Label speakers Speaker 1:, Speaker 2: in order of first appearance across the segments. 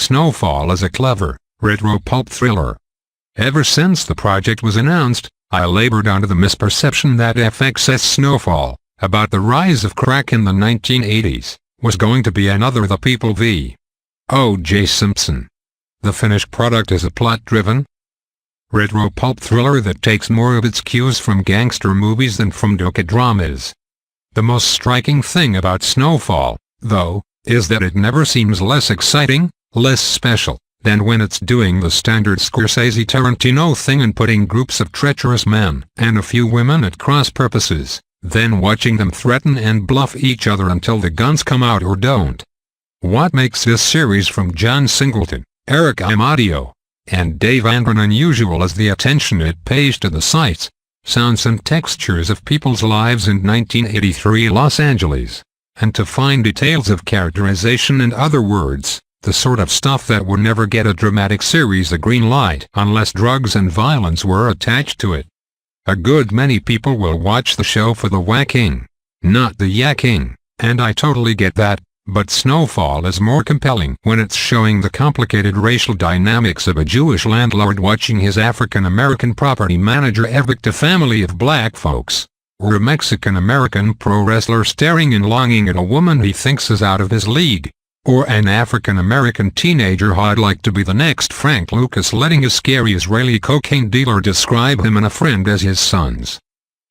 Speaker 1: Snowfall is a clever, retro-pulp thriller. Ever since the project was announced, I labored under the misperception that FX Snowfall, about the rise of crack in the 1980s, was going to be another The People v. O.J. Simpson. The finished product is a plot-driven, retro-pulp thriller that takes more of its cues from gangster movies than from docudramas. The most striking thing about Snowfall, though, is that it never seems less exciting, less special, than when it's doing the standard Scorsese Tarantino thing and putting groups of treacherous men and a few women at cross purposes, then watching them threaten and bluff each other until the guns come out or don't. What makes this series from John Singleton, Eric Amadio, and Dave Andron unusual is the attention it pays to the sights, sounds and textures of people's lives in 1983 Los Angeles, and to fine details of characterization. In other words, the sort of stuff that would never get a dramatic series a green light unless drugs and violence were attached to it. A good many people will watch the show for the whacking, not the yakking, and I totally get that, but Snowfall is more compelling when it's showing the complicated racial dynamics of a Jewish landlord watching his African-American property manager evict a family of black folks, or a Mexican-American pro wrestler staring and longing at a woman he thinks is out of his league, or an African-American teenager who'd like to be the next Frank Lucas letting a scary Israeli cocaine dealer describe him and a friend as his sons.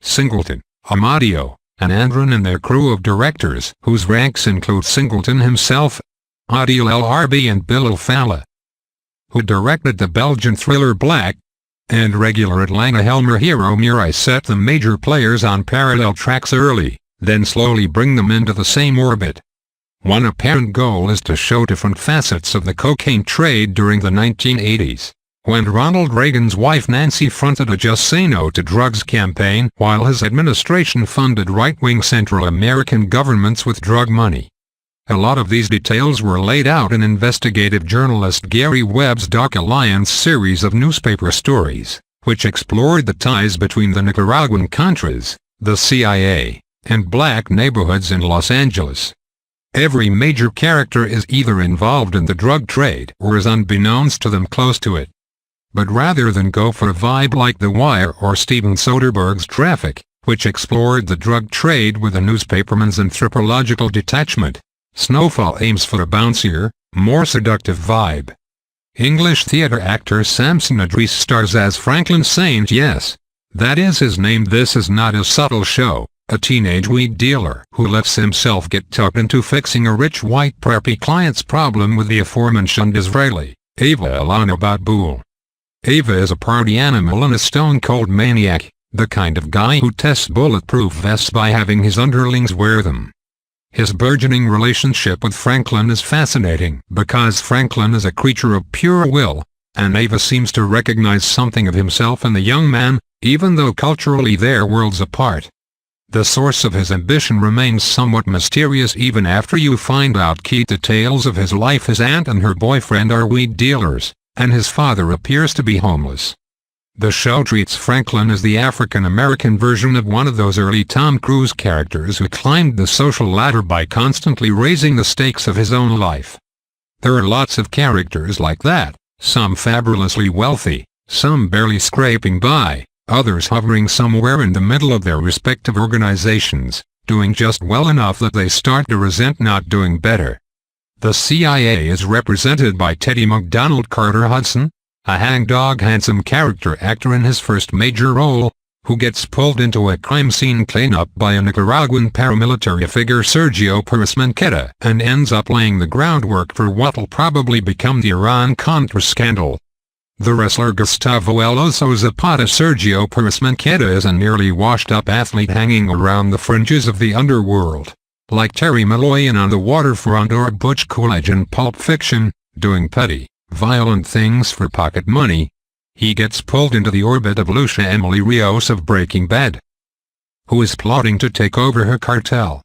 Speaker 1: Singleton, Amadio, and Andron and their crew of directors, whose ranks include Singleton himself, Adil El-Arbi and Bill El-Fallah, who directed the Belgian thriller Black, and regular Atlanta Helmer hero Murai, set the major players on parallel tracks early, then slowly bring them into the same orbit. One apparent goal is to show different facets of the cocaine trade during the 1980s, when Ronald Reagan's wife Nancy fronted a Just Say No to Drugs campaign while his administration funded right-wing Central American governments with drug money. A lot of these details were laid out in investigative journalist Gary Webb's Doc Alliance series of newspaper stories, which explored the ties between the Nicaraguan Contras, the CIA, and black neighborhoods in Los Angeles. Every major character is either involved in the drug trade or is unbeknownst to them close to it. But rather than go for a vibe like The Wire or Steven Soderbergh's Traffic, which explored the drug trade with a newspaperman's anthropological detachment, Snowfall aims for a bouncier, more seductive vibe. English theater actor Samson Idris stars as Franklin Saint. Yes, that is his name. This is not a subtle show. A teenage weed dealer who lets himself get tucked into fixing a rich white preppy client's problem with the aforementioned Israeli, Ava Ilana Batboul. Ava is a party animal and a stone-cold maniac, the kind of guy who tests bulletproof vests by having his underlings wear them. His burgeoning relationship with Franklin is fascinating because Franklin is a creature of pure will, and Ava seems to recognize something of himself in the young man, even though culturally they're worlds apart. The source of his ambition remains somewhat mysterious even after you find out key details of his life. His aunt and her boyfriend are weed dealers, and his father appears to be homeless. The show treats Franklin as the African-American version of one of those early Tom Cruise characters who climbed the social ladder by constantly raising the stakes of his own life. There are lots of characters like that, some fabulously wealthy, some barely scraping by, others hovering somewhere in the middle of their respective organizations, doing just well enough that they start to resent not doing better. The CIA is represented by Teddy McDonald Carter Hudson, a hangdog handsome character actor in his first major role, who gets pulled into a crime scene cleanup by a Nicaraguan paramilitary figure Sergio Perez Manqueta and ends up laying the groundwork for what'll probably become the Iran-Contra scandal. The wrestler Gustavo El Oso Zapata. Sergio Perez Manqueta is a nearly washed-up athlete hanging around the fringes of the underworld, like Terry Malloy on the waterfront or Butch Coolidge in Pulp Fiction, doing petty, violent things for pocket money. He gets pulled into the orbit of Lucia Emily Rios of Breaking Bad, who is plotting to take over her cartel.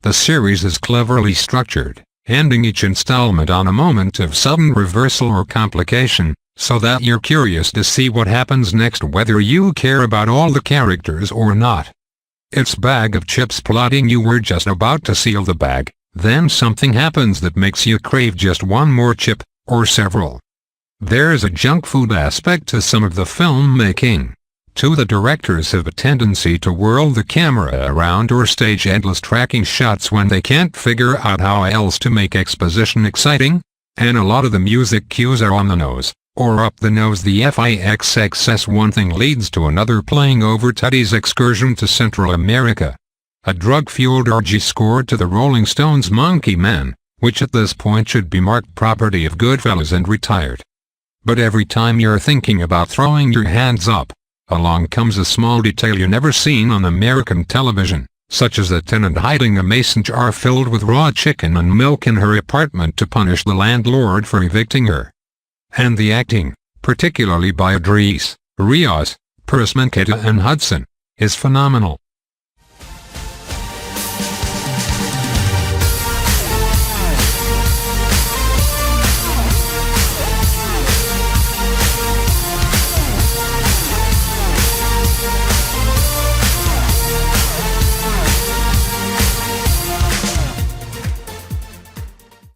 Speaker 1: The series is cleverly structured, ending each installment on a moment of sudden reversal or complication, so that you're curious to see what happens next whether you care about all the characters or not. It's bag of chips plotting. You were just about to seal the bag, then something happens that makes you crave just one more chip, or several. There's a junk food aspect to some of the filmmaking. Too, the directors have a tendency to whirl the camera around or stage endless tracking shots when they can't figure out how else to make exposition exciting, and a lot of the music cues are on the nose, or up the nose. The FIXXS one thing leads to another, playing over Teddy's excursion to Central America. A drug-fueled orgy scored to the Rolling Stones' Monkey Man, which at this point should be marked property of Goodfellas and retired. But every time you're thinking about throwing your hands up, along comes a small detail you never seen on American television, such as a tenant hiding a mason jar filled with raw chicken and milk in her apartment to punish the landlord for evicting her. And the acting, particularly by Idris, Riaz, Perez Mencheta and Hudson, is phenomenal.